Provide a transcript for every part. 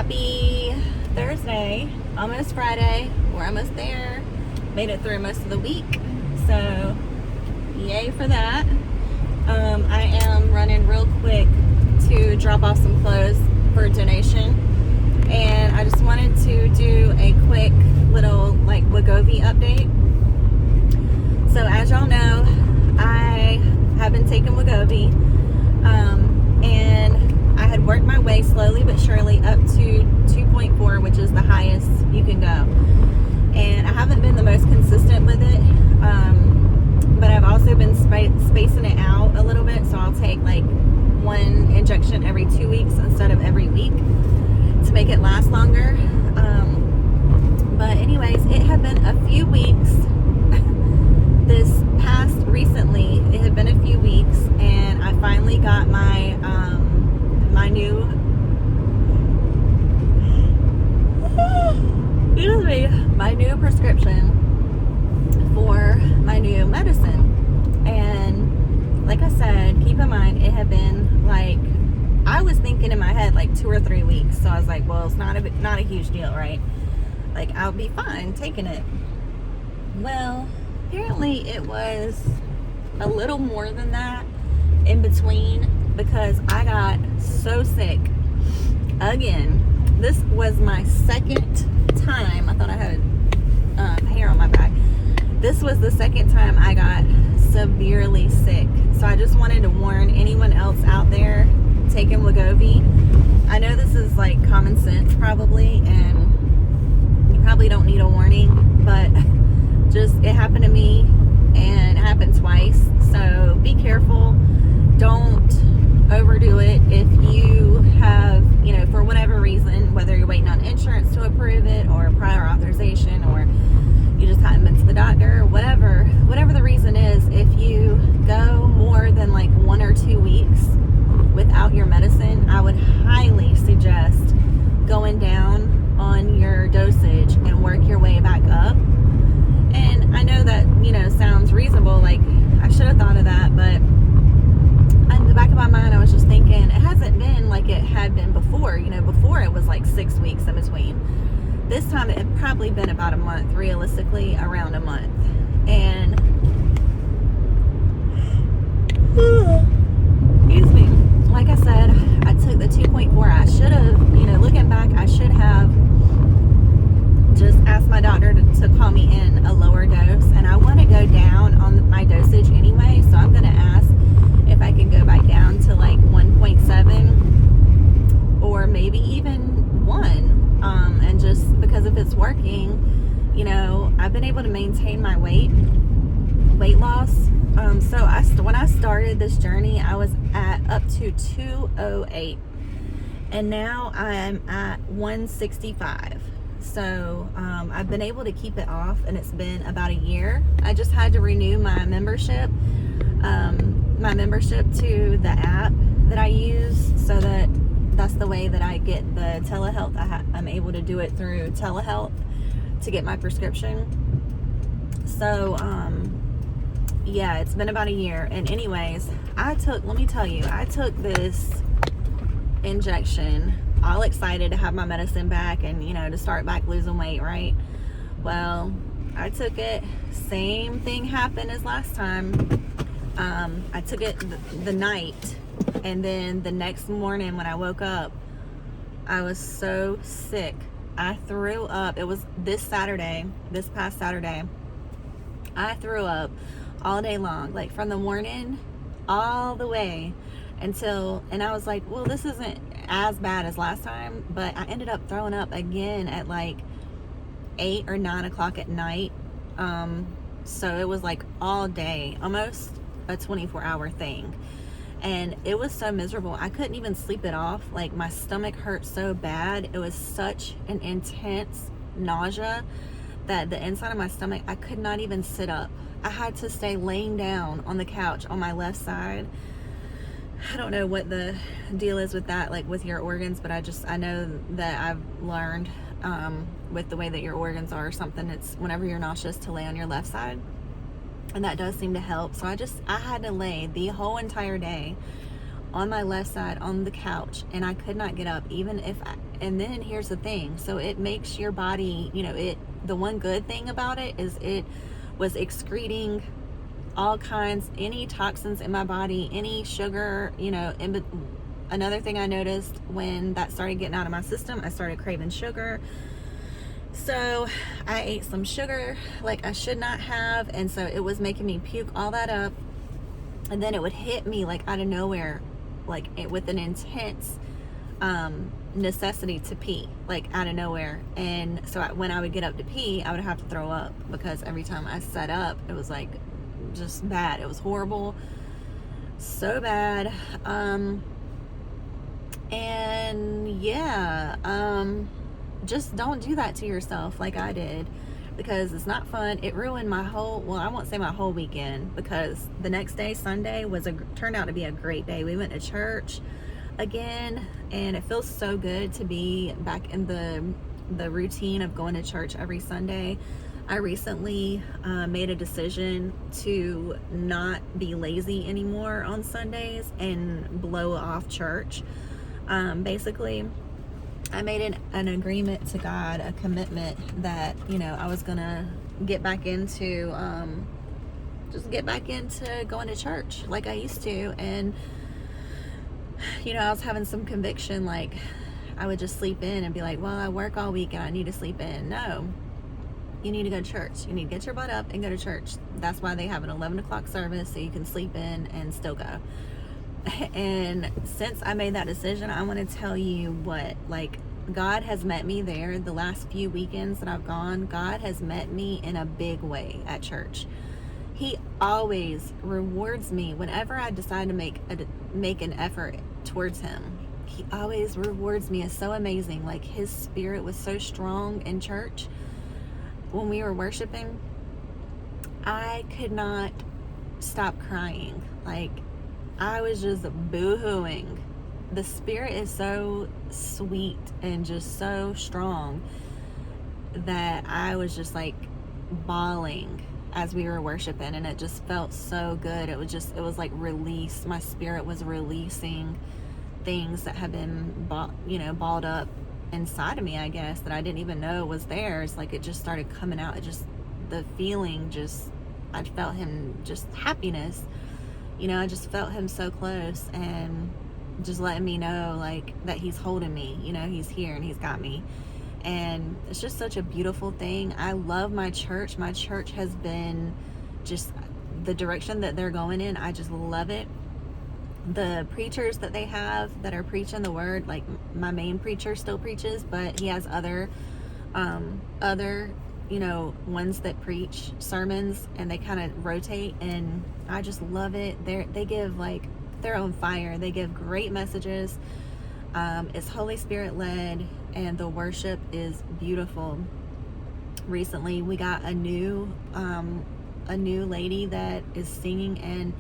Happy Thursday, almost Friday. We're almost there. Made it through most of the week, so yay for that. I am running real quick to drop off some clothes for donation, and I just wanted to do a quick little Wevovy update. So as y'all know, I have been taking Wevovy, and I had worked my way slowly but surely up to 2.4, which is the highest you can go. And I haven't been the most consistent with it, but I've also been spacing it out a little bit. So I'll take one injection every 2 weeks instead of every week to make it last longer. But anyways, it had been a few weeks. Recently, it had been a few weeks, and I finally got my new prescription for my new medicine. And like I said, keep in mind, it had been I was thinking in my head 2 or 3 weeks. So I was like, well, it's not a huge deal, right? I'll be fine taking it. Well, apparently it was a little more than that in between, because I got so sick again. This was my second time. I thought I had hair on my back. This was the second time I got severely sick. So I just wanted to warn anyone else out there taking Wevovy. I know this is common sense probably, and you probably don't need a warning, but just it happened to me, and it happened twice. So be careful. Don't overdo it. If you have, for whatever reason, whether you're waiting on insurance to approve it or prior authorization, or you just haven't been to the doctor, whatever the reason is, if you go more than 1 or 2 weeks without your medicine, I would highly suggest going down on your dosage and work your way back up. And I know that, sounds reasonable. I should have thought of that, but in the back of my mind, I was just thinking, it hasn't been like it had been before. Before it was 6 weeks in between. This time it had probably been about a month, realistically, around a month. And, excuse me, like I said, I took the 2.4. I should have, looking back, I should have just asked my doctor to call me in a lower dose, and I want to go down on my dosage anyway, so I'm going to ask if I can go back down to 1.7 or maybe even 1, and just because if it's working, I've been able to maintain my weight loss. So when I started this journey, I was at up to 208, and now I'm at 165. So I've been able to keep it off, and it's been about a year. I just had to renew my membership to the app that I use, so that's the way that I get the telehealth. I'm able to do it through telehealth to get my prescription. So yeah, it's been about a year. And anyways, let me tell you, I took this injection all excited to have my medicine back and to start back losing weight, right? Well, I took it, same thing happened as last time. I took it the night, and then the next morning when I woke up, I was so sick. I threw up. It was this past Saturday. I threw up all day long, from the morning all the way until, and I was like, well, this isn't as bad as last time, but I ended up throwing up again at 8 or 9 o'clock at night. So it was all day, almost a 24-hour thing. And it was so miserable. I couldn't even sleep it off. My stomach hurt so bad. It was such an intense nausea that the inside of my stomach, I could not even sit up. I had to stay laying down on the couch on my left side. I don't know what the deal is with that, with your organs, but I know that I've learned with the way that your organs are or something, it's whenever you're nauseous to lay on your left side. And that does seem to help. So I had to lay the whole entire day on my left side on the couch, and I could not get up, even if and then here's the thing, so it makes your body, the one good thing about it is it was excreting all kinds, any toxins in my body, any sugar, another thing I noticed when that started getting out of my system, I started craving sugar. So I ate some sugar like I should not have, and so it was making me puke all that up, and then it would hit me like out of nowhere, like with an intense necessity to pee, like out of nowhere. And so when I would get up to pee, I would have to throw up, because every time I sat up, it was like just bad. It was horrible, so bad. And yeah, just don't do that to yourself like I did, because it's not fun. It ruined my whole, I won't say my whole weekend, because the next day, Sunday, turned out to be a great day. We went to church again, and it feels so good to be back in the routine of going to church every Sunday. I recently made a decision to not be lazy anymore on Sundays and blow off church. Basically, I made an agreement to God, a commitment that, I was gonna get back into, just get back into going to church like I used to. And, I was having some conviction, like I would just sleep in and be like, well, I work all week and I need to sleep in. No, you need to go to church. You need to get your butt up and go to church. That's why they have an 11 o'clock service, so you can sleep in and still go. And since I made that decision, I want to tell you what, like, God has met me there. The last few weekends that I've gone, God has met me in a big way at church. He always rewards me whenever I decide to make an effort towards him. He always rewards me. It's so amazing. Like, his spirit was so strong in church when we were worshiping. I could not stop crying. Like, I was just boo-hooing. The spirit is so sweet and just so strong that I was just like bawling as we were worshiping, and it just felt so good. It was like release. My spirit was releasing things that had been balled up inside of me, I guess, that I didn't even know was there. It's like it just started coming out. The feeling, I felt him, just happiness. I just felt him so close, and just letting me know, like, that he's holding me, he's here and he's got me. And it's just such a beautiful thing. I love my church. My church has been just the direction that they're going in. I just love it. The preachers that they have that are preaching the word, like my main preacher still preaches, but he has other ones that preach sermons, and they kind of rotate, and I just love it. They give, like, they're on fire. They give great messages. It's Holy Spirit led, and the worship is beautiful. Recently, we got a new lady that is singing, and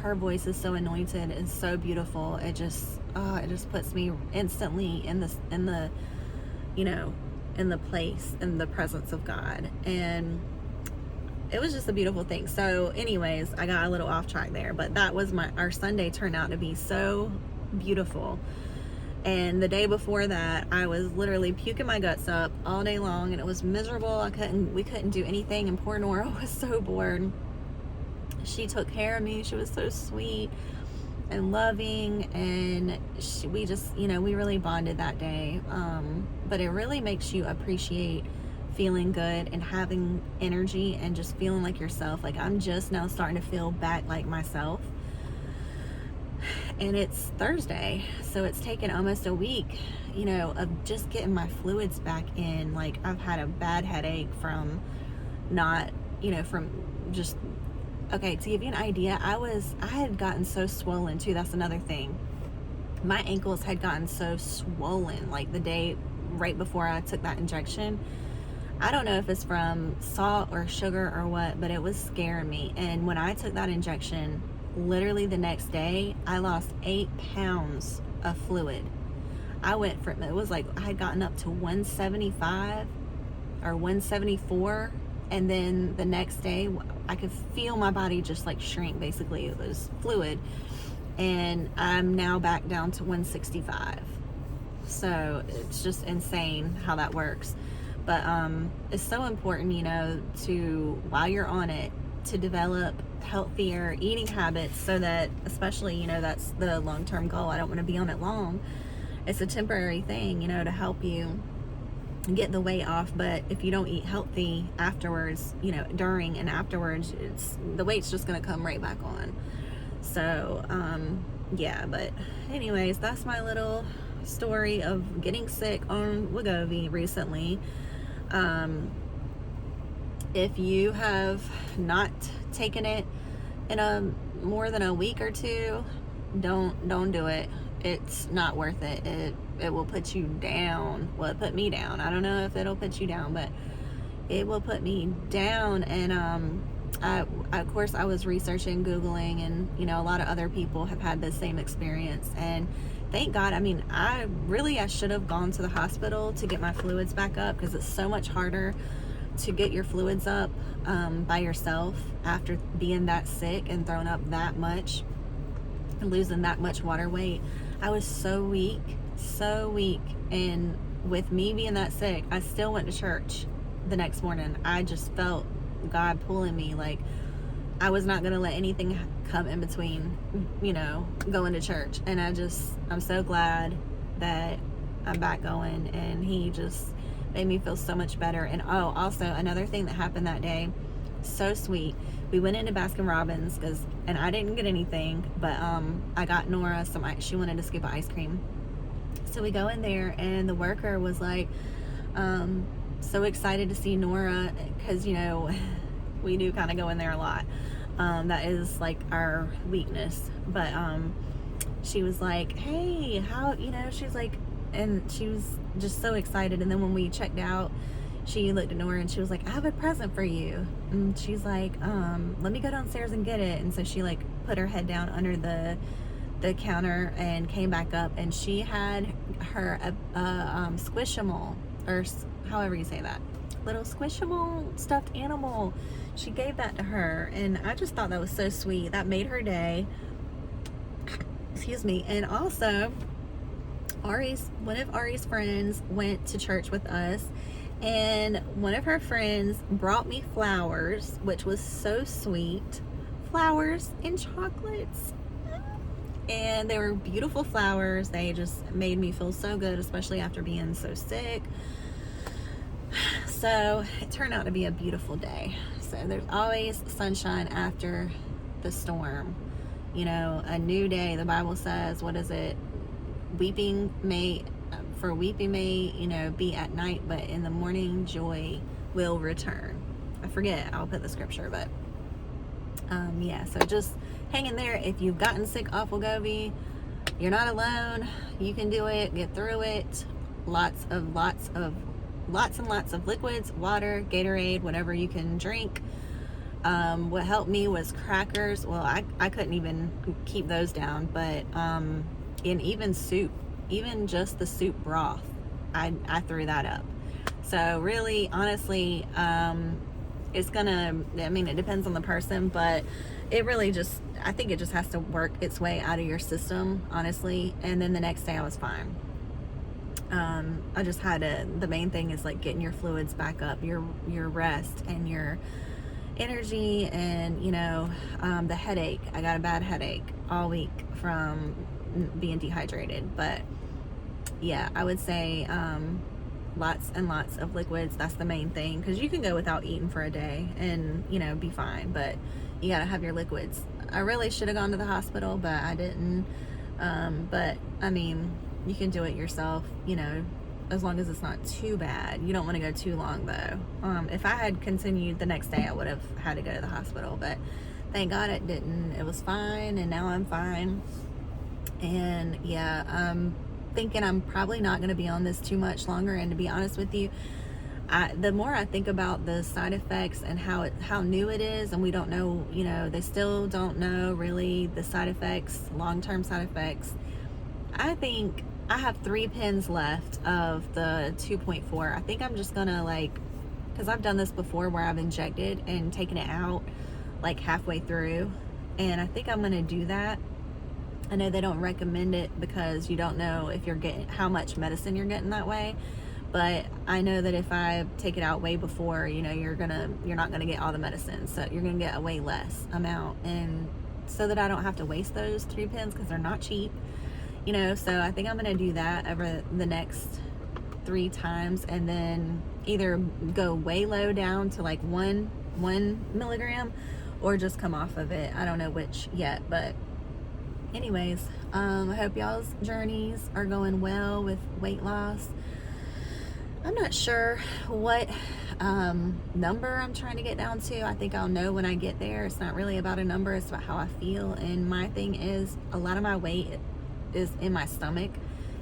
her voice is so anointed and so beautiful. It just puts me instantly in the place, in the presence of God. And it was just a beautiful thing. So anyways, I got a little off track there, but that was our Sunday turned out to be so beautiful. And the day before that, I was literally puking my guts up all day long, and it was miserable. We couldn't do anything, and poor Nora was so bored. She took care of me. She was so sweet and loving, and we just, we really bonded that day. But it really makes you appreciate feeling good and having energy and just feeling like yourself. Like, I'm just now starting to feel back like myself. And it's Thursday, so it's taken almost a week, of just getting my fluids back in. Like, I've had a bad headache from okay, to give you an idea, I had gotten so swollen too. That's another thing. My ankles had gotten so swollen, like the day right before I took that injection. I don't know if it's from salt or sugar or what, but it was scaring me. And when I took that injection, literally the next day, I lost 8 pounds of fluid. It was like I had gotten up to 175 or 174, and then the next day I could feel my body just like shrink. Basically, it was fluid. and I'm now back down to 165. So it's just insane how that works. But it's so important, you know, to, while you're on it, to develop healthier eating habits, so that, especially, you know, that's the long-term goal. I don't want to be on it long. It's a temporary thing, you know, to help you get the weight off. But if you don't eat healthy afterwards, you know, during and afterwards, the weight's just going to come right back on. So yeah, but anyways, that's my little story of getting sick on Wevovy recently. If you have not taken it in more than a week or two, don't do it. It's not worth it. It will put you down. Well, it put me down. I don't know if it'll put you down, but it will put me down. And of course, I was researching, Googling, and, you know, a lot of other people have had the same experience. And thank God. I mean, I should have gone to the hospital to get my fluids back up, because it's so much harder to get your fluids up by yourself after being that sick and throwing up that much and losing that much water weight. I was so weak. And with me being that sick, I still went to church the next morning. I just felt God pulling me. Like, I was not going to let anything come in between, you know, going to church. And I'm so glad that I'm back going, and he just made me feel so much better. And oh, also another thing that happened that day, so sweet. We went into Baskin-Robbins and I didn't get anything, but I got Nora she wanted to scoop of ice cream. So we go in there, and the worker was like, so excited to see Nora, because, you know, we do kind of go in there a lot. That is like our weakness. But she was like, hey, how, you know, she's like, and she was just so excited. And then when we checked out, she looked at Nora and she was like, I have a present for you. And she's like, let me go downstairs and get it. And so she like put her head down under the counter and came back up, and she had her squishable, or however you say that, little squishable stuffed animal. She gave that to her, and I just thought that was so sweet. That made her day. Excuse me. And also, one of Ari's friends went to church with us, and one of her friends brought me flowers, which was so sweet. Flowers and chocolates. And they were beautiful flowers. They just made me feel so good, especially after being so sick. So it turned out to be a beautiful day. So there's always sunshine after the storm. You know, a new day. The Bible says, what is it? Weeping may, you know, be at night, but in the morning joy will return. I forget, I'll put the scripture, but yeah, so just hang in there. If you've gotten sick off Wevovy, you're not alone. You can do it. Get through it. Lots and lots of liquids, water, Gatorade, whatever you can drink. What helped me was crackers. Well, I couldn't even keep those down, but in even soup, even just the soup broth, I threw that up. So really, honestly, it's gonna, I mean, it depends on the person, but it really just, I think it just has to work its way out of your system, honestly. And then the next day I was fine. I just had the main thing is like getting your fluids back up, your rest and your energy, and, you know, the headache. I got a bad headache all week from being dehydrated. But yeah, I would say lots and lots of liquids. That's the main thing, because you can go without eating for a day and, you know, be fine, but you gotta have your liquids. I really should have gone to the hospital, but I didn't. But I mean, you can do it yourself, you know, as long as it's not too bad. You don't want to go too long though. If I had continued the next day, I would have had to go to the hospital, but thank God it didn't. It was fine, and now I'm fine. And yeah, I'm thinking I'm probably not going to be on this too much longer. And to be honest with you, the more I think about the side effects and how new it is, and we don't know, you know, they still don't know really the side effects, long-term side effects. I think I have 3 pens left of the 2.4. I think I'm just gonna, like, because I've done this before where I've injected and taken it out like halfway through, and I think I'm gonna do that I know they don't recommend it because you don't know if you're getting how much medicine you're getting that way, but I know that if I take it out way before, you know, you're not gonna get all the medicine, so you're gonna get a way less amount, and so that I don't have to waste those 3 pens because they're not cheap, you know. So I think I'm gonna do that over the next 3 times, and then either go way low down to like one milligram, or just come off of it. I don't know which yet, but anyways, I hope y'all's journeys are going well with weight loss. I'm not sure what number I'm trying to get down to. I think I'll know when I get there. It's not really about a number, it's about how I feel. And my thing is, a lot of my weight is in my stomach,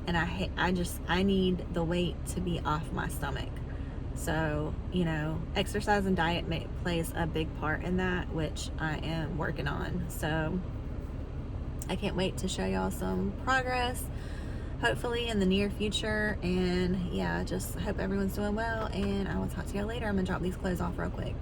and I need the weight to be off my stomach. So, you know, exercise and diet plays a big part in that, which I am working on. So I can't wait to show y'all some progress, hopefully in the near future. And yeah, just hope everyone's doing well, and I will talk to y'all later. I'm gonna drop these clothes off real quick.